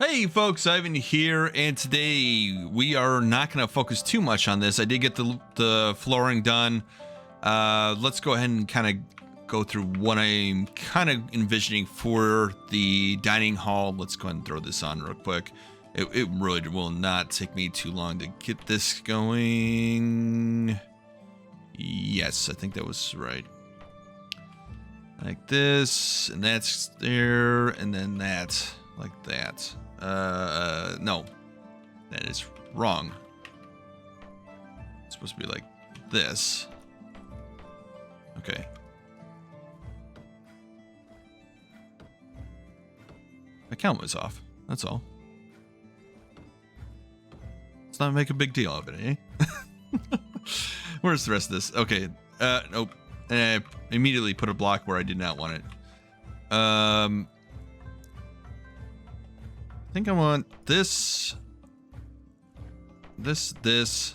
Hey folks, Ivan here, and today we are not going to focus too much on this. I did get the flooring done. Let's go ahead and kind of go through what I'm kind of envisioning for the dining hall. Let's go ahead and throw this on real quick. It really will not take me too long to get this going. Yes, I think that was right. Like this, and that's there, and then that, like that. No, that is wrong. It's supposed to be like this. Okay. My count was off. That's all. Let's not make a big deal of it, eh? Where's the rest of this? Okay. Nope. And I immediately put a block where I did not want it. I think I want this. This.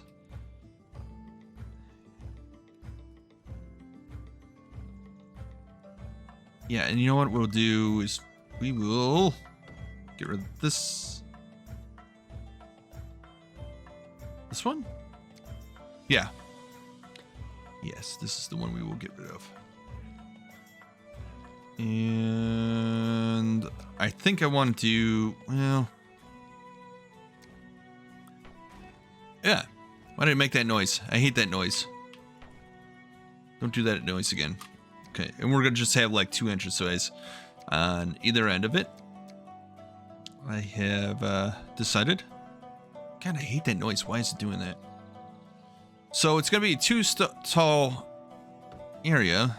Yeah, and you know what we'll do is we will get rid of this. This one? Yeah. Yes, this is the one we will get rid of. And I think I want to do, well, yeah. Why did it make that noise? I hate that noise. Don't do that noise again. Okay, and we're gonna just have like 2 entranceways on either end of it. I have decided. God, I hate that noise. Why is it doing that? So it's gonna be a 2 tall area.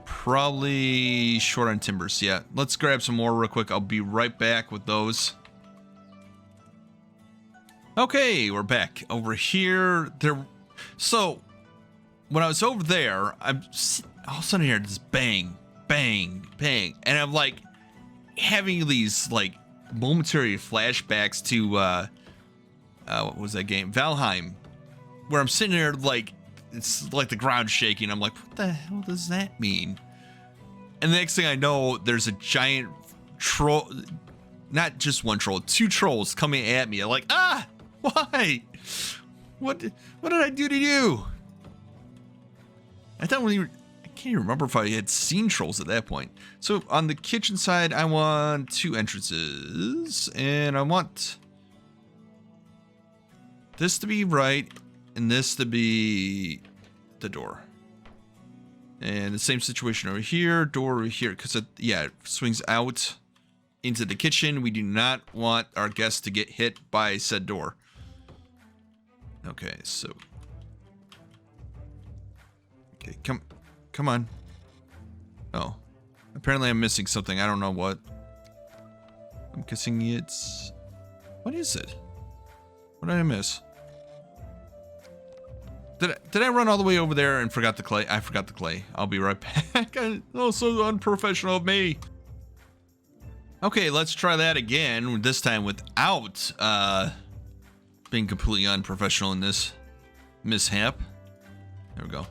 Probably short on timbers. Yeah, let's grab some more real quick. I'll be right back with those. Okay, we're back over here. So when I was over there, all of a sudden here this bang, bang, bang, and I'm like having these like momentary flashbacks to what was that game? Valheim, where I'm sitting there like. It's like the ground shaking. I'm like, what the hell does that mean? And the next thing I know, there's a giant troll, not just one troll, 2 trolls coming at me. I'm like, ah, why? What did I do to you? I can't even remember if I had seen trolls at that point. So on the kitchen side, I want 2 entrances, and I want this to be right. And this to be the door. And the same situation over here, door over here, because it swings out into the kitchen. We do not want our guests to get hit by said door. Okay, so. Okay, come on. Oh, apparently I'm missing something. I don't know what. I'm guessing it's. What is it? What did I miss? Did I run all the way over there and forgot the clay? I forgot the clay. I'll be right back. Oh, so unprofessional of me. Okay, let's try that again. This time without being completely unprofessional in this mishap. There we go.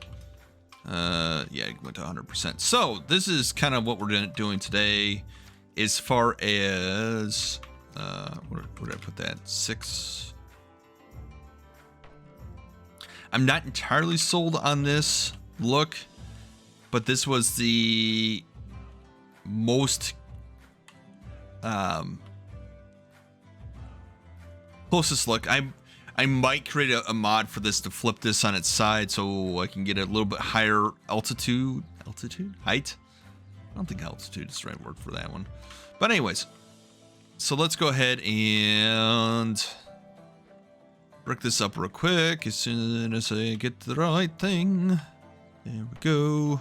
Yeah, it went to 100%. So this is kind of what we're doing today, as far as where did I put that? 6. I'm not entirely sold on this look, but this was the most closest look. I might create a mod for this to flip this on its side so I can get a little bit higher altitude. Height? I don't think altitude is the right word for that one. But anyways, so let's go ahead and brick this up real quick as soon as I get the right thing. There we go.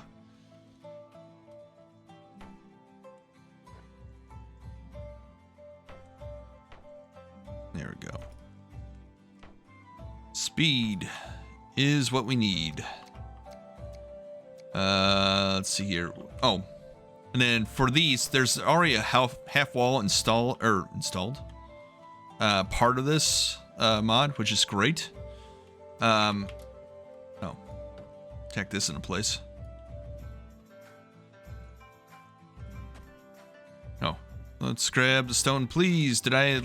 There we go. Speed is what we need. Let's see here. Oh, and then for these, there's already a half wall installed. Part of this mod, which is great. Oh, tack this into place. Let's grab the stone, please. Did I...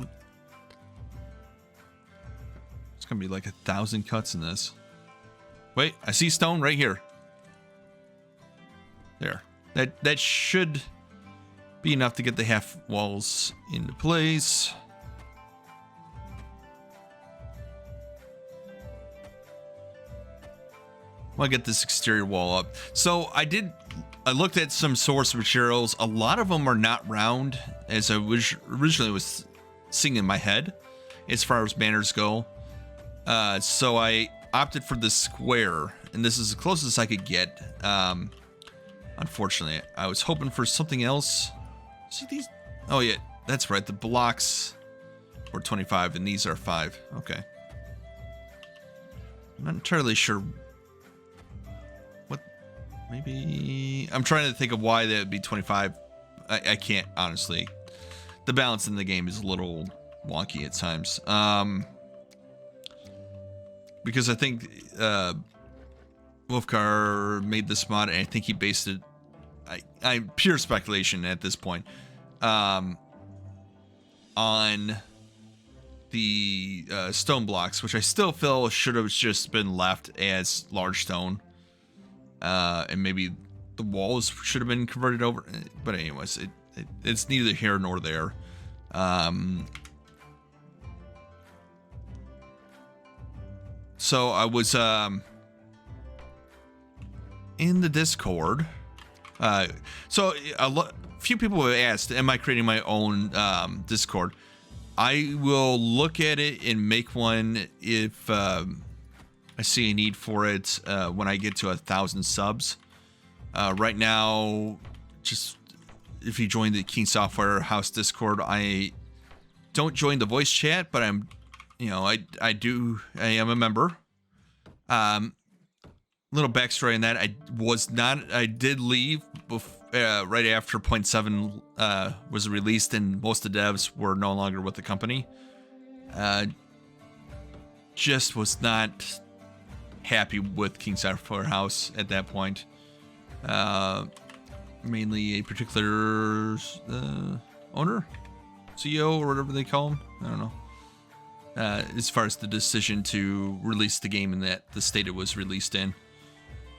It's gonna be like 1,000 cuts in this. Wait, I see stone right here. There. That should be enough to get the half walls into place. I'll get this exterior wall up. So I looked at some source materials. A lot of them are not round, as I originally was seeing in my head, as far as banners go. So I opted for the square, and this is the closest I could get. Unfortunately, I was hoping for something else. See these? Oh yeah, that's right. The blocks were 25, and these are 5. Okay. I'm not entirely sure. Maybe I'm trying to think of why that would be 25. I can't, honestly. The balance in the game is a little wonky at times. Because I think Wolfgar made this mod, and I think he based it. I pure speculation at this point. On the stone blocks, which I still feel should have just been left as large stone. And maybe the walls should have been converted over. But anyways, it's neither here nor there. So I was in the Discord. So a few people have asked, am I creating my own Discord? I will look at it and make one if... I see a need for it when I get to 1,000 subs. Right now, just if you join the King Software House Discord, I don't join the voice chat, but I'm, I am a member. Little backstory on that: I did leave right after 0.7 was released, and most of the devs were no longer with the company. Just was not happy with King Software House at that point. Mainly a particular owner, CEO, or whatever they call him. I don't know. As far as the decision to release the game in the state it was released in,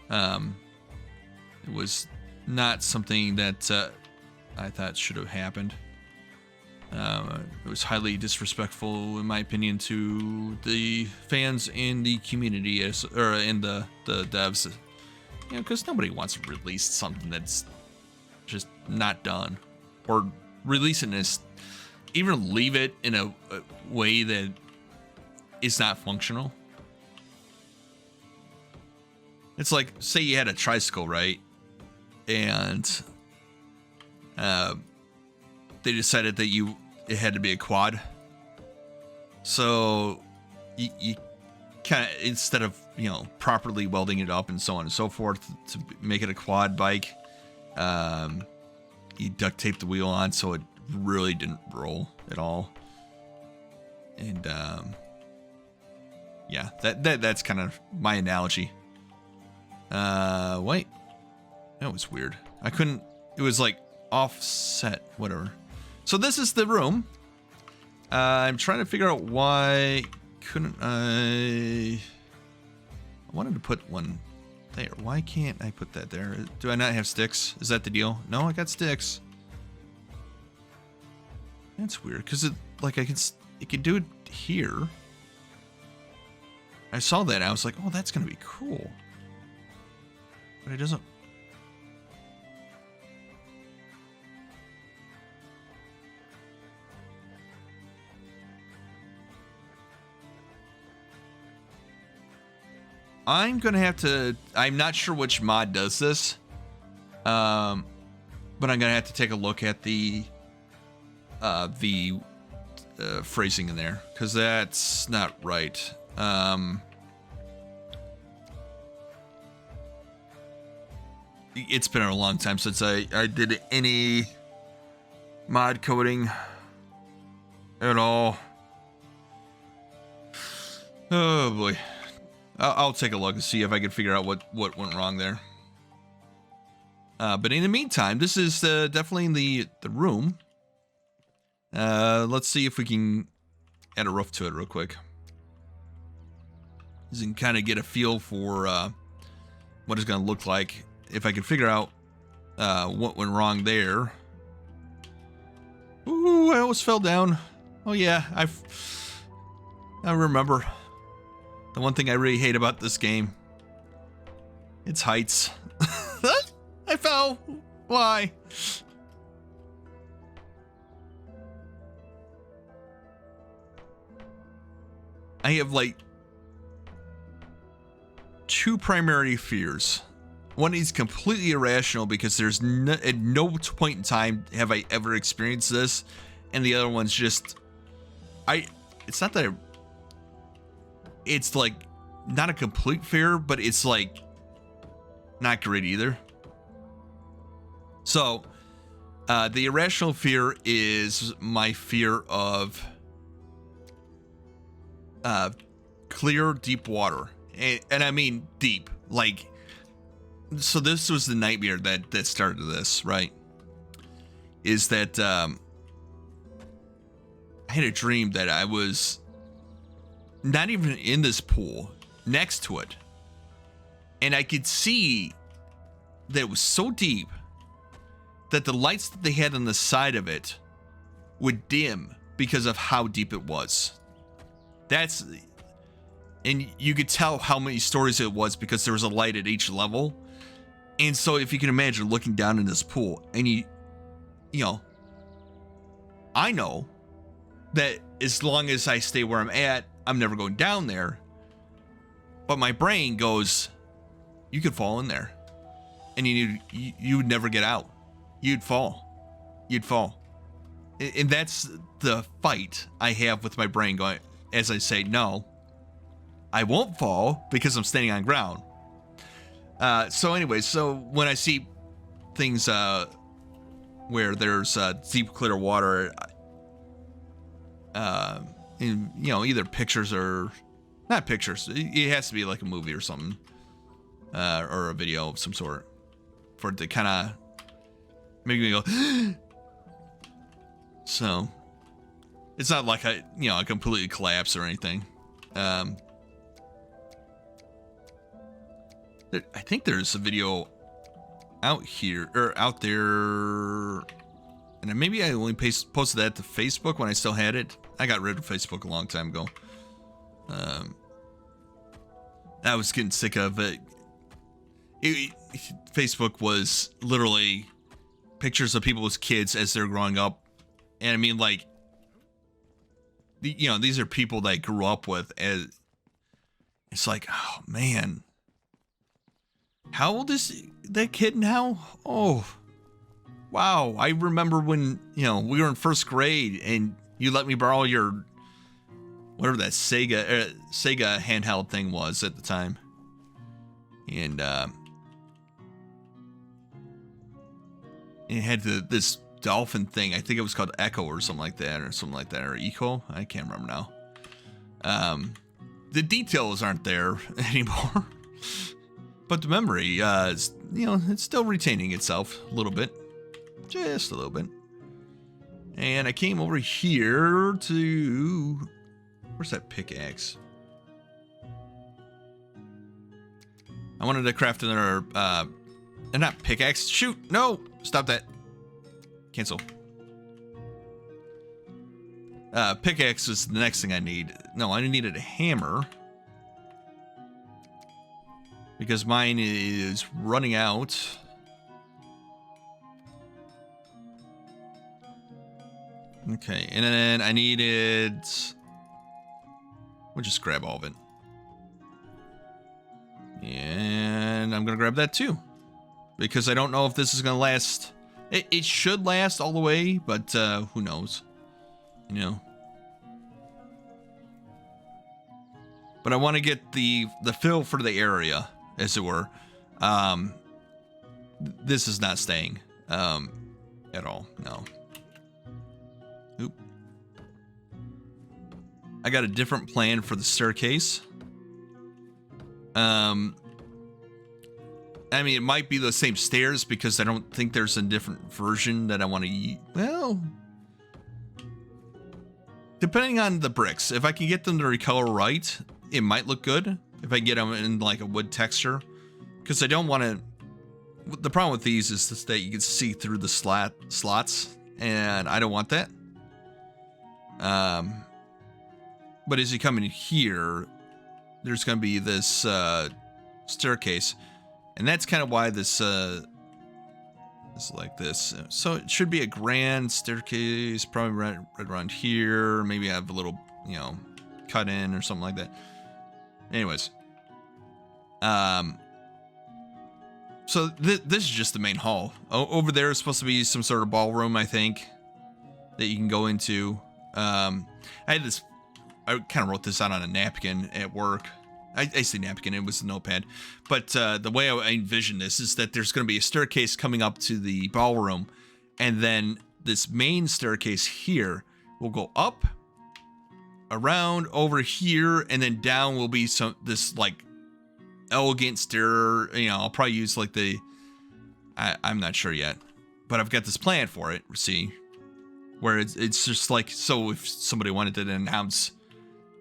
it was not something that I thought should have happened. It was highly disrespectful, in my opinion, to the fans in the community, or in the devs. Because nobody wants to release something that's just not done, or release it even leave it in a way that is not functional. It's like, say you had a tricycle, right? And they decided that it had to be a quad. So you kind of, instead of properly welding it up and so on and so forth to make it a quad bike, you duct taped the wheel on so it really didn't roll at all. And yeah, that's kind of my analogy. Wait, that was weird. I couldn't. It was like offset, whatever. So this is the room. I'm trying to figure out why couldn't I wanted to put one there. Why can't I put that there? Do I not have sticks? Is that the deal? No, I got sticks. That's weird, because it can do it here. I saw that and I was like, oh, that's gonna be cool. But it doesn't. I'm gonna have to. I'm not sure which mod does this, but I'm gonna have to take a look at the phrasing in there, because that's not right. It's been a long time since I did any mod coding at all. Oh boy. I'll take a look and see if I can figure out what went wrong there. But in the meantime, this is definitely the room. Let's see if we can add a roof to it real quick. So you can kind of get a feel for what it's going to look like. If I can figure out what went wrong there. Ooh, I almost fell down. Oh yeah, I remember. The one thing I really hate about this game. It's heights. I fell. Why? I have like 2 primary fears. One is completely irrational because there's at no point in time have I ever experienced this, and the other one's just it's not that it's like not a complete fear, but it's like not great either. So the irrational fear is my fear of clear deep water, and I mean deep, like. So this was the nightmare that started this, right? Is that I had a dream that I was not even in this pool, next to it. And I could see that it was so deep that the lights that they had on the side of it would dim because of how deep it was. And you could tell how many stories it was because there was a light at each level. And so if you can imagine looking down in this pool and you know, I know that as long as I stay where I'm at, I'm never going down there. But my brain goes, you could fall in there and you would never get out. You'd fall. And that's the fight I have with my brain going, as I say, no, I won't fall because I'm standing on ground. So anyway, so when I see things where there's deep clear water, in either pictures or not pictures, it has to be like a movie or something, or a video of some sort, for it to kind of make me go. So it's not like I completely collapse or anything. I think there's a video out here or out there, and maybe I only posted that to Facebook when I still had it. I got rid of Facebook a long time ago. I was getting sick of it. Facebook was literally pictures of people as kids as they're growing up, and I mean, like, these are people that I grew up with. As it's like, oh man. How old is that kid now? Oh, wow. I remember when, we were in first grade and you let me borrow your, whatever that Sega handheld thing was at the time. And it had this dolphin thing. I think it was called Echo or something like that, or Eco. I can't remember now. The details aren't there anymore. But the memory, is, it's still retaining itself a little bit. Just a little bit. And I came over here to... Where's that pickaxe? I wanted to craft another... not pickaxe. Shoot! No! Stop that. Cancel. Pickaxe is the next thing I need. No, I needed a hammer. Because mine is running out. Okay, and then I needed... We'll just grab all of it. And I'm going to grab that too. Because I don't know if this is going to last. It should last all the way, but who knows? But I want to get the fill for the area, as it were. This is not staying at all. No. Oop. I got a different plan for the staircase. I mean, it might be the same stairs because I don't think there's a different version that I want to use. Well, depending on the bricks, if I can get them to recolor right, it might look good. If I get them in like a wood texture, because I don't want to. The problem with these is just that you can see through the slots, and I don't want that. But as you come in here, there's going to be this staircase, and that's kind of why this is like this. So it should be a grand staircase, probably right around here. Maybe I have a little, cut in or something like that. Anyways, so this is just the main hall. Over there is supposed to be some sort of ballroom, I think, that you can go into. I kind of wrote this out on a napkin at work. I say napkin, it was a notepad. But the way I envision this is that there's going to be a staircase coming up to the ballroom, and then this main staircase here will go up, around over here, and then down will be this like elegant stair. I'll probably use like I'm not sure yet, but I've got this plan for it. See, where it's just like, so if somebody wanted to announce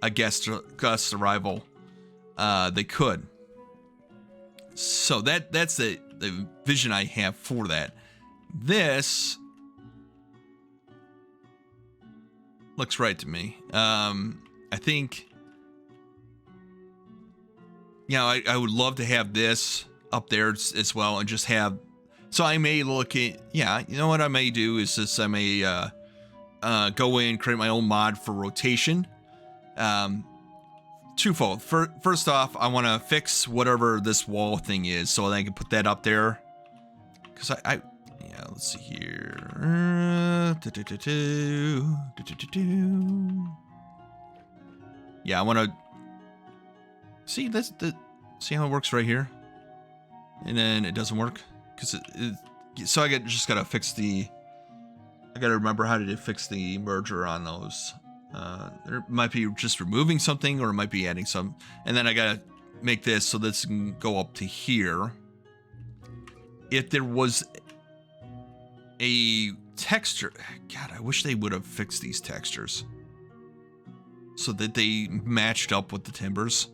a guest arrival, they could. So that's the vision I have for that. This looks right to me. I think, I would love to have this up there as well, and just have. So I may look at, what I may do is this. I may go in, create my own mod for rotation. Twofold. First off, I want to fix whatever this wall thing is, so that I can put that up there. Because let's see here. Yeah, I want to see see how it works right here, and then it doesn't work because so I just gotta fix I gotta remember how to fix the merger on those. There might be just removing something, or it might be adding some, and then I gotta make this so this can go up to here. If there was a texture, God, I wish they would have fixed these textures so that they matched up with the timbers.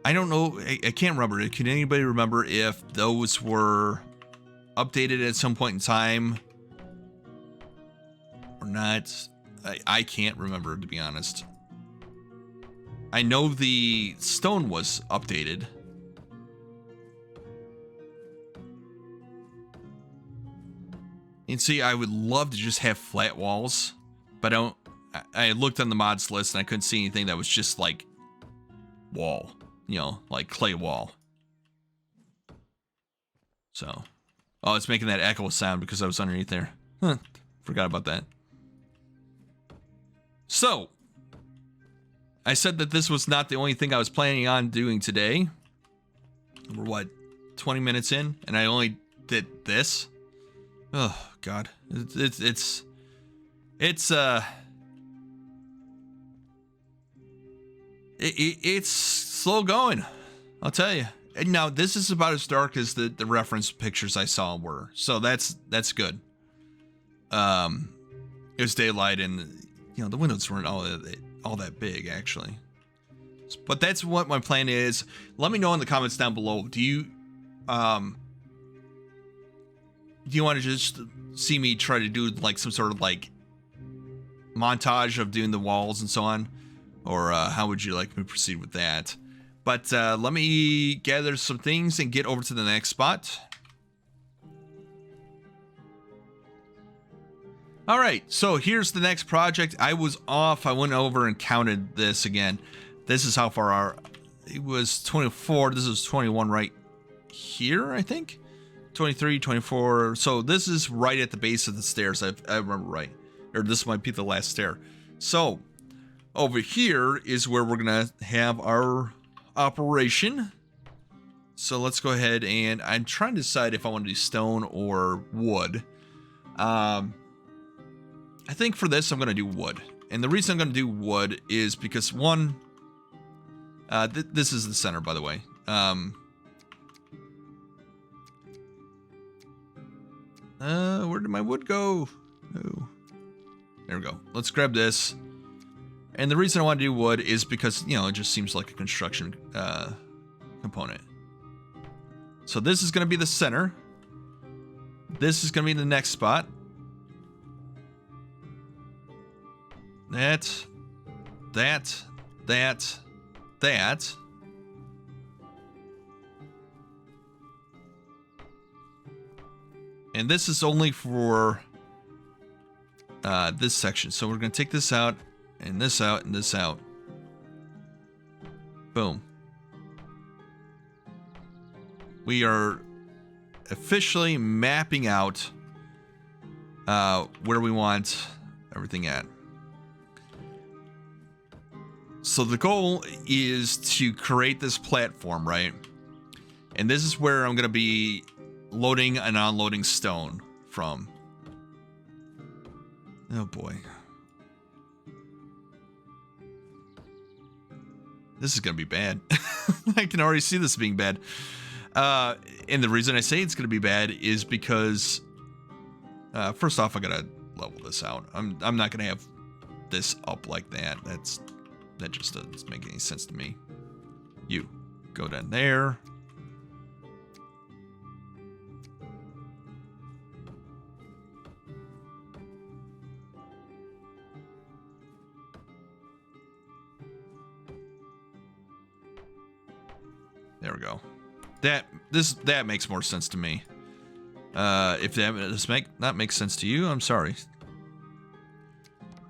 I don't know, I can't remember. Can anybody remember if those were updated at some point in time or not? I can't remember, to be honest. I know the stone was updated. And see, I would love to just have flat walls, but I looked on the mods list and I couldn't see anything that was just like wall, like clay wall. So, it's making that echo sound because I was underneath there. Forgot about that. So, I said that this was not the only thing I was planning on doing today. We're what, 20 minutes in, and I only did this? Oh God, it's slow going, I'll tell you. Now this is about as dark as the reference pictures I saw were, so that's good. It was daylight, and the windows weren't all that big actually. But that's what my plan is. Let me know in the comments down below. Do you want to just see me try to do like some sort of like montage of doing the walls and so on? Or how would you like me to proceed with that? But let me gather some things and get over to the next spot. All right, so here's the next project. I was off. I went over and counted this again. This is how far it was 24. This is 21 right here, I think. 23, 24. So this is right at the base of the stairs. I remember right. Or this might be the last stair. So over here is where we're going to have our operation. So let's go ahead, and I'm trying to decide if I want to do stone or wood. I think for this I'm going to do wood. And the reason I'm going to do wood is because one, this is the center, by the way. Where did my wood go? Oh, there we go. Let's grab this. And the reason I want to do wood is because, you know, it just seems like a construction component. So this is going to be the center. This is going to be the next spot. That. And this is only for this section. So we're going to take this out, and this out, and this out. Boom. We are officially mapping out where we want everything at. So the goal is to create this platform, right? And this is where I'm going to be loading and unloading stone from. Oh boy. This is going to be bad. I can already see this being bad. And the reason I say it's going to be bad is because, first off, I got to level this out. I'm not going to have this up like that. That just doesn't make any sense to me. You go down there. There we go. That makes more sense to me. If that does not make sense to you, I'm sorry.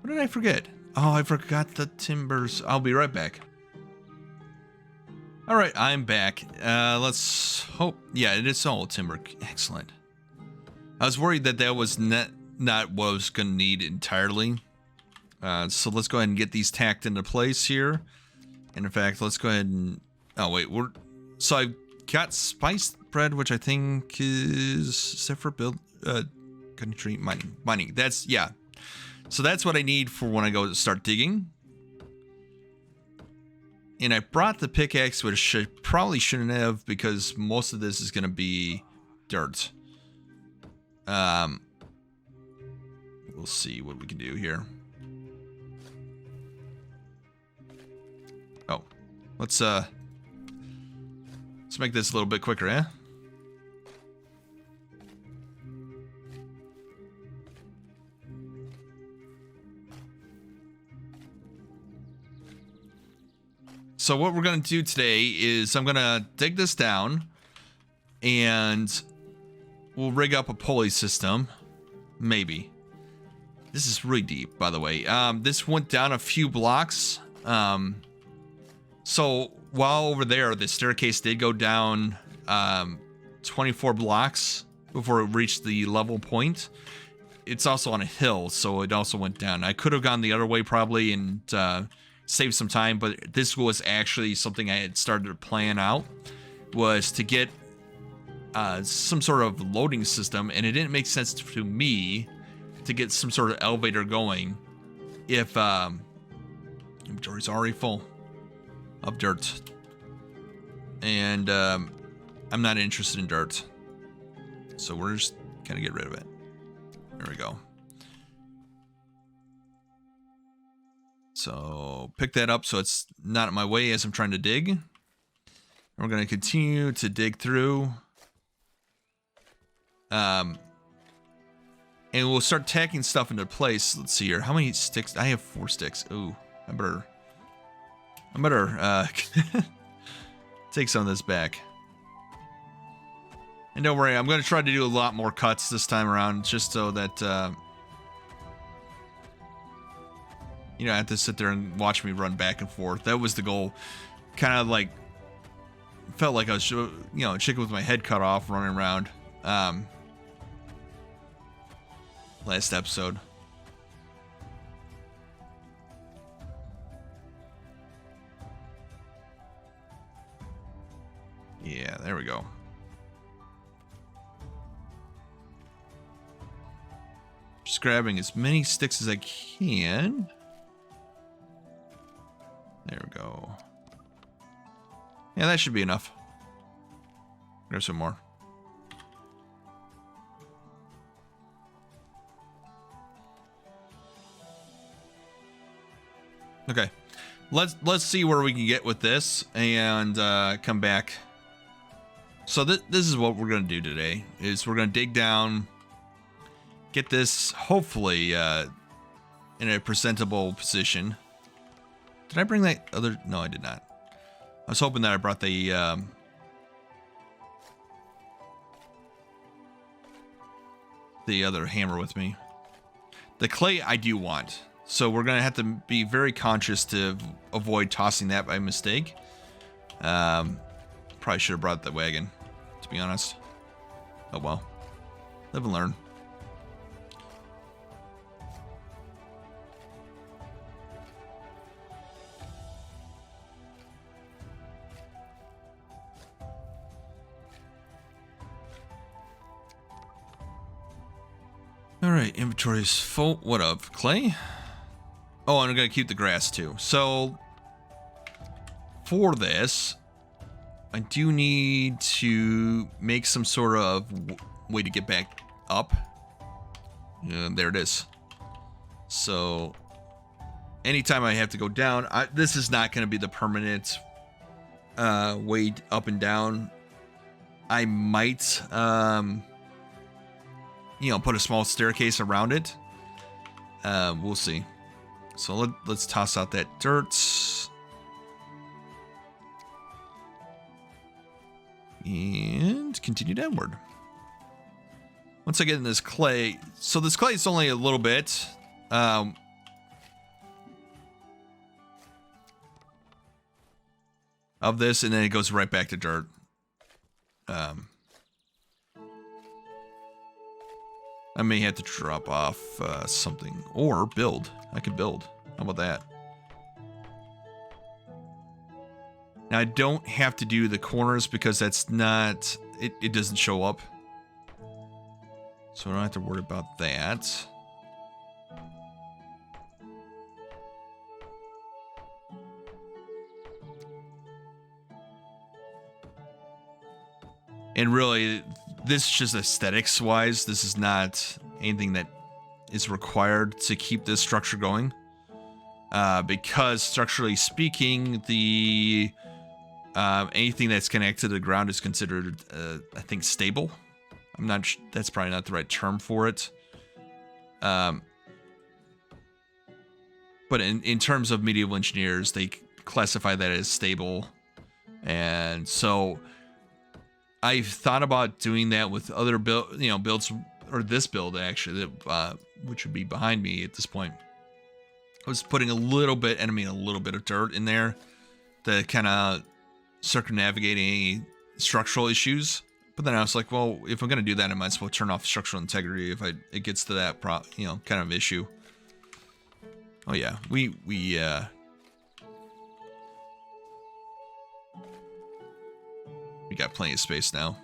What did I forget? Oh, I forgot the timbers. I'll be right back. All right, I'm back. Let's hope. Yeah, it is all timber. Excellent. I was worried that was not what I was gonna need entirely. So let's go ahead and get these tacked into place here. And in fact, let's go ahead and. Oh wait, so I've got spiced bread, which I think is separate build. Country mining. That's yeah. So that's what I need for when I go to start digging. And I brought the pickaxe, which I probably shouldn't have because most of this is going to be dirt. We'll see what we can do here. Oh, let's make this a little bit quicker, eh? So what we're going to do today is I'm going to dig this down and we'll rig up a pulley system. Maybe. This is really deep, by the way. This went down a few blocks. So while over there, the staircase did go down 24 blocks before it reached the level point. It's also on a hill, so it also went down. I could have gone the other way probably and save some time, but this was actually something I had started to plan out, was to get some sort of loading system, and it didn't make sense to me to get some sort of elevator going if inventory's already full of dirt, and I'm not interested in dirt, so we're just gonna get rid of it. There we go. So pick that up so it's not in my way as I'm trying to dig. And we're going to continue to dig through. And we'll start tacking stuff into place. Let's see here. How many sticks? I have 4 sticks. Ooh, I better take some of this back. And don't worry, I'm going to try to do a lot more cuts this time around just so that... you know, I have to sit there and watch me run back and forth. That was the goal. Kind of like, felt like I was, you know, a chicken with my head cut off running around. Last episode. Yeah, there we go. Just grabbing as many sticks as I can. There we go. Yeah, that should be enough. Grab some more. Okay. Let's see where we can get with this and come back. So this is what we're gonna do today. Is we're gonna dig down, get this hopefully in a presentable position. Did I bring that other? No, I did not. I was hoping that I brought the other hammer with me. The clay I do want, so we're gonna have to be very conscious to avoid tossing that by mistake. Probably should have brought the wagon, to be honest. Oh well, live and learn. All right, inventory is full. What of clay? Oh, and I'm gonna keep the grass too. So for this, I do need to make some sort of way to get back up. There it is. So anytime I have to go down, this is not going to be the permanent way up and down. I might, put a small staircase around it. We'll see. So let's toss out that dirt. And continue downward. Once I get in this clay, so this clay is only a little bit. Of this, and then it goes right back to dirt. I may have to drop off something or build. I could build. How about that? Now I don't have to do the corners because that's not, it doesn't show up. So I don't have to worry about that. And really, this is just aesthetics wise. This is not anything that is required to keep this structure going. Because structurally speaking, the anything that's connected to the ground is considered, I think, stable. I'm not. That's probably not the right term for it. But in terms of medieval engineers, they classify that as stable, and so I've thought about doing that with other builds, or this build actually, that which would be behind me at this point. I was putting a little bit of dirt in there to kind of circumnavigate any structural issues. But then I was like, well, if I'm going to do that, I might as well turn off structural integrity if it gets to that kind of issue. Oh yeah, we got plenty of space now.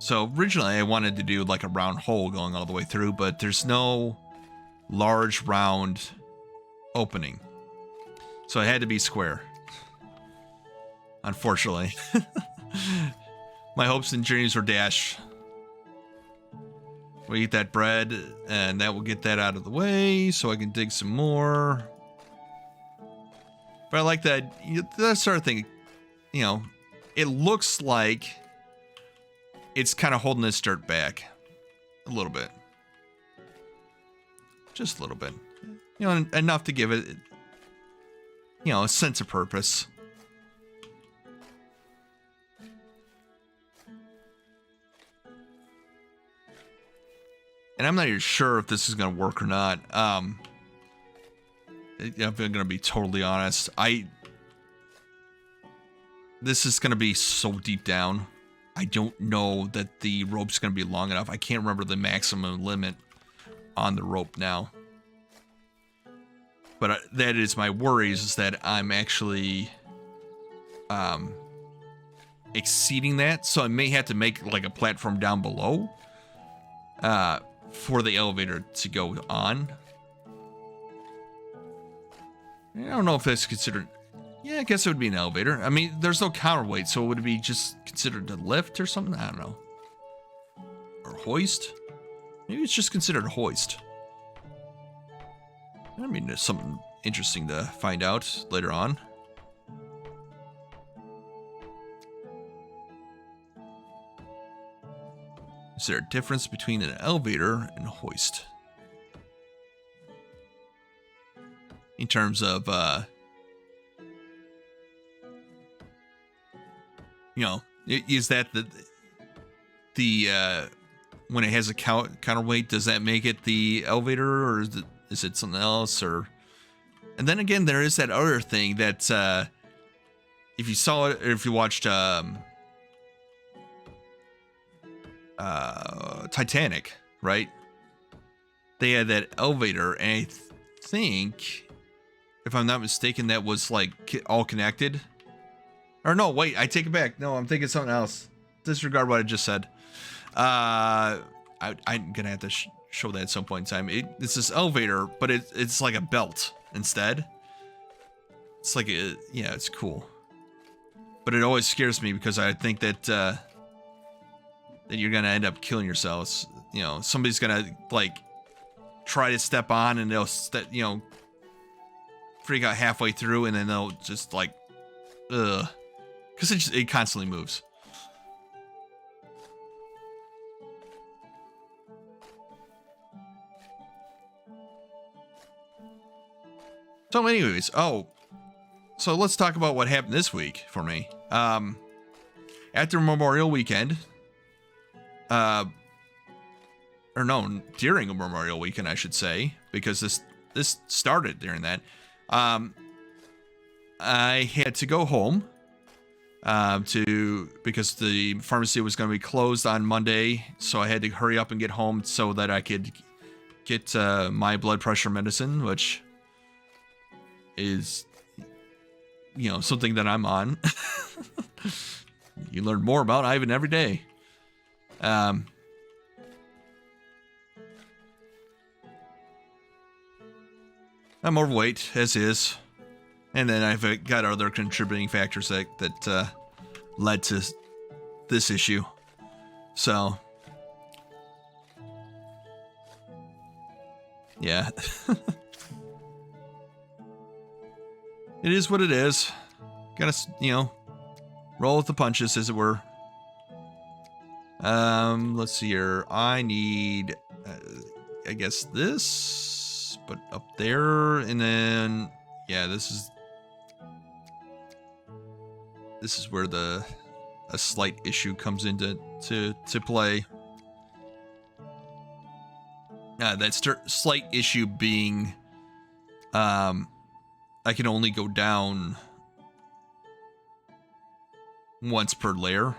So originally I wanted to do like a round hole going all the way through, but there's no large round opening. So it had to be square. Unfortunately. My hopes and dreams were dashed. We eat that bread, and that will get that out of the way, so I can dig some more. But I like that, that sort of thing, it looks like it's kind of holding this dirt back a little bit. Just a little bit. Enough to give it, a sense of purpose. And I'm not even sure if this is going to work or not. I'm going to be totally honest. This is going to be so deep down. I don't know that the rope's going to be long enough. I can't remember the maximum limit on the rope now. But that is my worries, is that I'm actually exceeding that. So I may have to make like a platform down below for the elevator to go on. I don't know if that's considered Yeah, I guess it would be an elevator. I mean, there's no counterweight, so would it be just considered a lift or something? I don't know. Or hoist? Maybe it's just considered a hoist. I mean, there's something interesting to find out later on. Is there a difference between an elevator and a hoist? In terms of, you know, is that the when it has a counterweight, does that make it the elevator, or is it something else? Or, and then again, there is that other thing that if you saw it, or if you watched Titanic, right? They had that elevator, and I think, if I'm not mistaken, that was like all connected. Or no, wait, I take it back. No, I'm thinking something else. Disregard what I just said. I'm gonna have to show that at some point in time. It's this elevator, but it's like a belt instead. It's like yeah, it's cool. But it always scares me because I think that that you're gonna end up killing yourselves. You know, somebody's gonna like try to step on, and they'll freak out halfway through, and then they'll just like, because it constantly moves. So anyways, so let's talk about what happened this week for me. After Memorial Weekend, or no, during a Memorial Weekend, I should say, because this started during that. I had to go home because the pharmacy was going to be closed on Monday, so I had to hurry up and get home so that I could get my blood pressure medicine, which is, you know, something that I'm on. You learn more about Ivan every day. I'm overweight, as is. And then I've got other contributing factors that led to this issue. So, yeah. It is what it is. Gotta, roll with the punches, as it were. Let's see here. I need, I guess this, but up there, and then, yeah, this is where a slight issue comes into to play. That slight issue being, I can only go down once per layer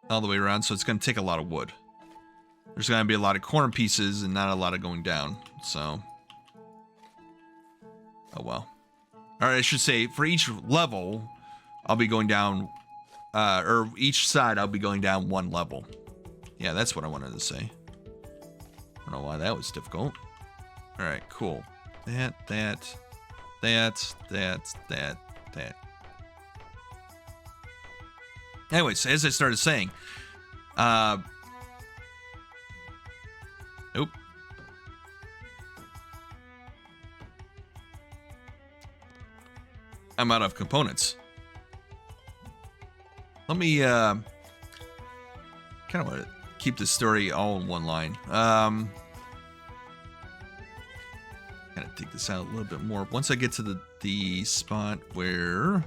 all the way around, so it's going to take a lot of wood. There's going to be a lot of corner pieces and not a lot of going down, so oh well. All right, I should say for each level I'll be going down, or each side I'll be going down one level. Yeah, that's what I wanted to say. I don't know why that was difficult. All right, cool. That. Anyways, as I started saying, nope. I'm out of components. Let me, kind of want to keep this story all in one line. Kind of take this out a little bit more. Once I get to the spot where...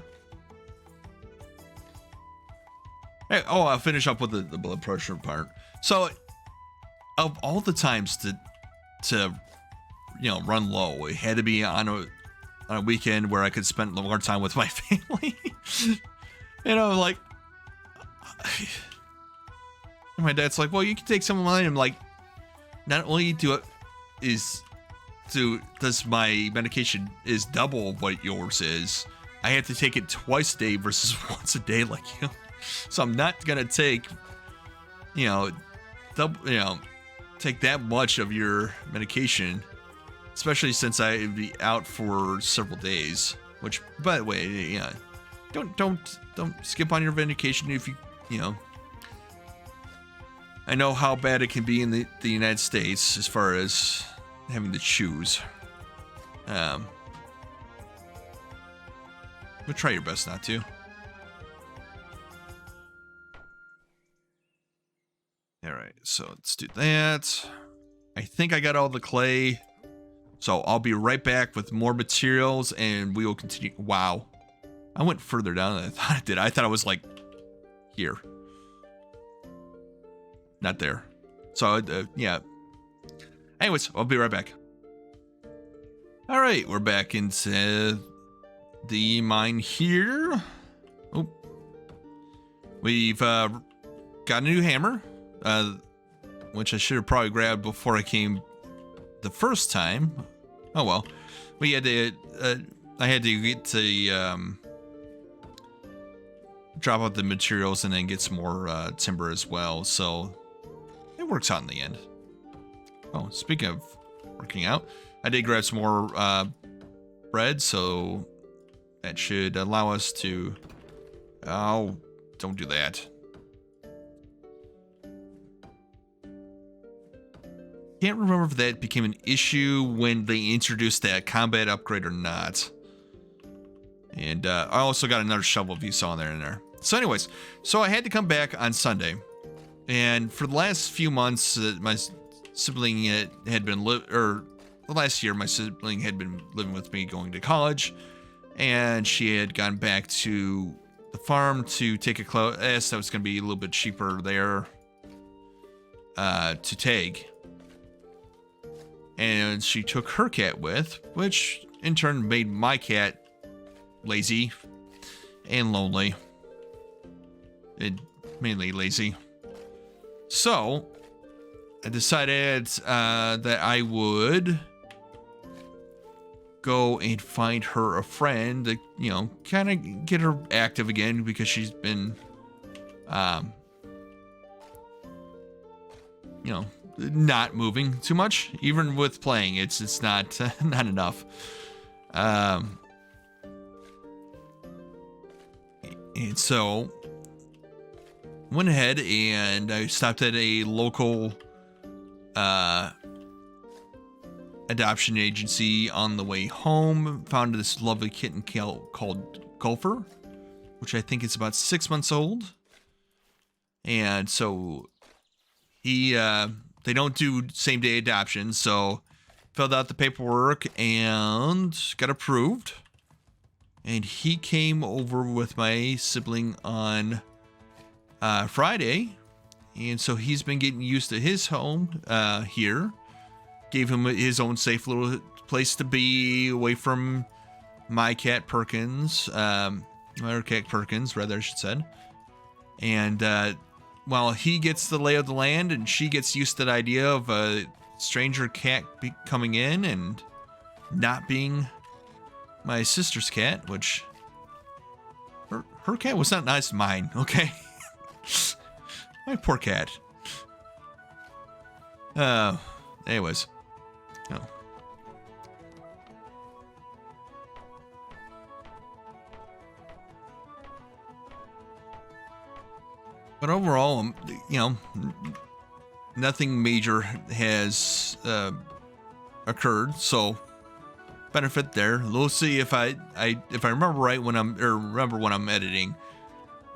Hey, I'll finish up with the blood pressure part. So, of all the times to run low, it had to be on a weekend where I could spend more time with my family. Like... And my dad's like, well, you can take some of mine. I'm like, not only does my medication is double what yours is, I have to take it twice a day versus once a day like you. So I'm not gonna take, take that much of your medication, especially since I'd be out for several days. Which, by the way, yeah, don't skip on your vacation if you know. I know how bad it can be in the United States as far as having to choose. But try your best not to. All right, so let's do that. I think I got all the clay. So I'll be right back with more materials and we will continue. Wow. I went further down than I thought I did. I thought I was like here. Not there. So, yeah. Anyways, I'll be right back. All right, we're back into the mine here. Oh. We've got a new hammer, which I should have probably grabbed before I came the first time. Oh well, we had to. I had to get to drop out the materials and then get some more timber as well. So it works out in the end. Oh, speaking of working out, I did grab some more bread, so that should allow us to. Oh, don't do that. Can't remember if that became an issue when they introduced that combat upgrade or not. And I also got another shovel if you saw in there. So anyways, so I had to come back on Sunday. And for the last few months, my sibling had been the last year my sibling had been living with me going to college. And she had gone back to the farm to take a class that was going to be a little bit cheaper there to take. And she took her cat with, which in turn made my cat lazy and lonely. Mainly lazy. So I decided that I would go and find her a friend to, you know, kind of get her active again because she's been, you know, not moving too much. Even with playing, it's not not enough. And so went ahead and I stopped at a local adoption agency on the way home. Found this lovely kitten called Gulfer, which I think is about 6 months old. And so he they don't do same day adoption, so filled out the paperwork and got approved. And he came over with my sibling on Friday, and so he's been getting used to his home here. Gave him his own safe little place to be away from my cat Perkins, or cat Perkins rather I should say. And while he gets the lay of the land and she gets used to the idea of a stranger cat coming in and not being my sister's cat, which her cat was not nice to mine, okay? My poor cat. Anyways. Oh. But overall, you know, nothing major has occurred, so benefit there. We'll see if I remember right when I'm editing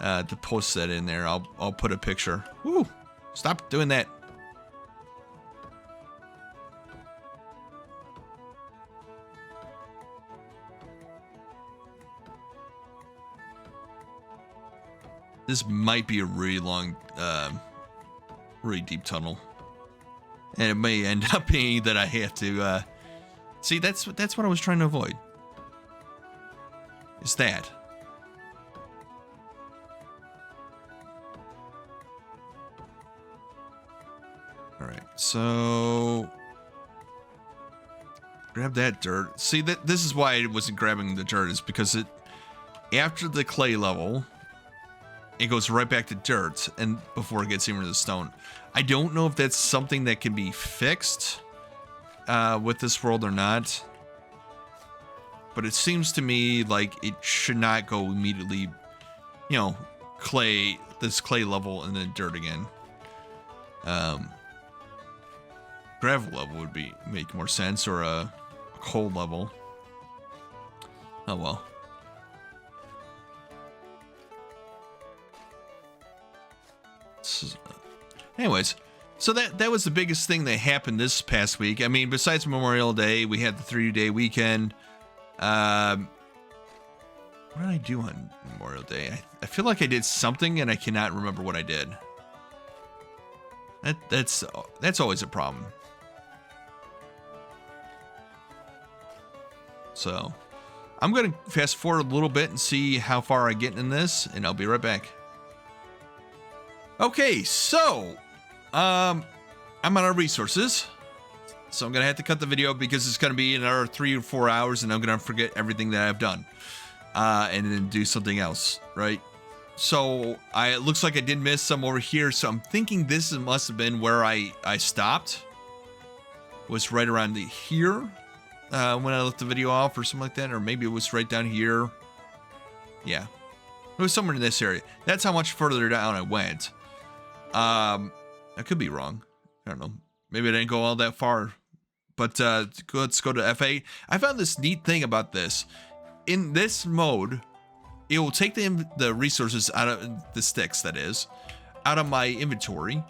to post that in there. I'll put a picture. Woo! Stop doing that. This might be a really long, really deep tunnel, and it may end up being that I have to see. That's what I was trying to avoid. Is that? All right, so grab that dirt. See, that this is why I wasn't grabbing the dirt, is because it after the clay level, it goes right back to dirt and before it gets even to the stone. I don't know if that's something that can be fixed with this world or not. but it seems to me like it should not go immediately, you know, this clay level and then dirt again. Gravel level would make more sense, or a coal level. Oh well. Anyways, so that was the biggest thing that happened this past week. I mean, besides Memorial Day, we had the 3-day weekend. What did I do on Memorial Day? I feel like I did something, and I cannot remember what I did. That's always a problem. So, I'm going to fast forward a little bit and see how far I get in this, and I'll be right back. Okay, so, I'm out of resources. So I'm going to have to cut the video because it's going to be another 3 or 4 hours, and I'm going to forget everything that I've done. And then do something else, right? So, it looks like I did miss some over here, so I'm thinking this must have been where I stopped. Was right around here. When I left the video off or something like that, or maybe it was right down here. Yeah, it was somewhere in this area. That's how much further down I went. I could be wrong. I don't know. Maybe I didn't go all that far. But let's go to F8. I found this neat thing about this. In this mode, it will take the resources out of the sticks, that is, out of my inventory,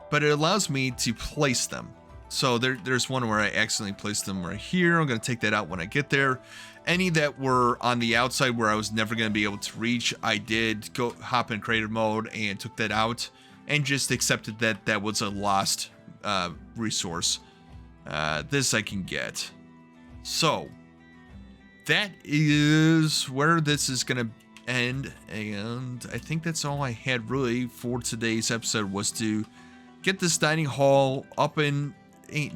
but it allows me to place them. So there's one where I accidentally placed them right here. I'm going to take that out when I get there. Any that were on the outside where I was never going to be able to reach, I did go hop in creative mode and took that out and just accepted that that was a lost resource. This I can get. So that is where this is going to end. And I think that's all I had really for today's episode, was to get this dining hall up and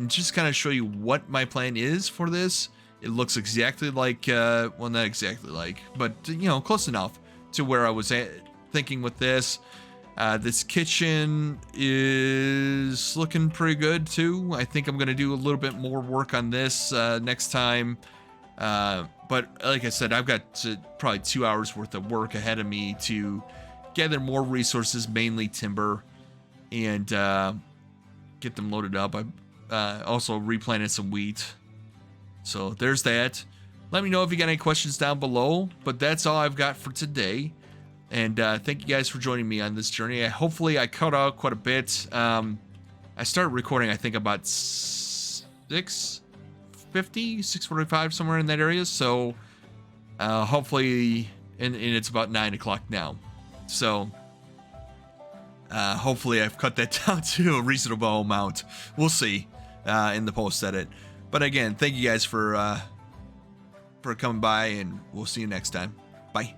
just kind of show you what my plan is for this. It looks exactly like, well, not exactly like, but, you know, close enough to where I was thinking with this. This kitchen is looking pretty good too. I think I'm going to do a little bit more work on this next time. But like I said, I've got probably 2 hours worth of work ahead of me to gather more resources, mainly timber, and get them loaded up. I also replanted some wheat. So there's that. Let me know if you got any questions down below. But that's all I've got for today. And thank you guys for joining me on this journey. Hopefully I cut out quite a bit. I started recording, I think, about 6:50, 6:45, somewhere in that area. So hopefully, and it's about 9 o'clock now. So hopefully I've cut that down to a reasonable amount. We'll see in the post edit. But again, thank you guys for coming by, and we'll see you next time. Bye.